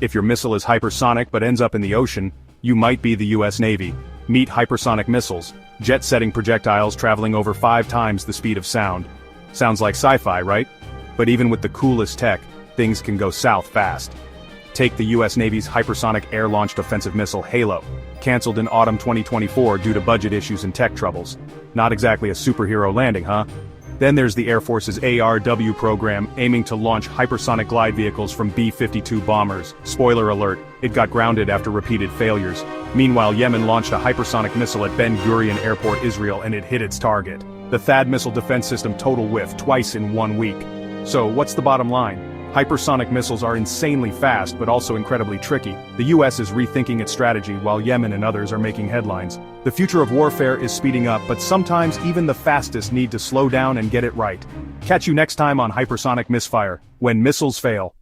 If your missile is hypersonic but ends up in the ocean, you might be the US Navy. Meet hypersonic missiles, jet-setting projectiles traveling over 5 times the speed of sound. Sounds like sci-fi, right? But even with the coolest tech, things can go south fast. Take the US Navy's hypersonic air-launched offensive missile HALO, cancelled in autumn 2024 due to budget issues and tech troubles. Not exactly a superhero landing, huh? Then there's the Air Force's ARW program, aiming to launch hypersonic glide vehicles from B-52 bombers. Spoiler alert, it got grounded after repeated failures. Meanwhile, Yemen launched a hypersonic missile at Ben Gurion Airport, Israel, and it hit its target. The THAAD missile defense system total whiffed twice in 1 week. So what's the bottom line? Hypersonic missiles are insanely fast but also incredibly tricky. The US is rethinking its strategy while Yemen and others are making headlines. The future of warfare is speeding up, but sometimes even the fastest need to slow down and get it right. Catch you next time on Hypersonic Misfire, when missiles fail.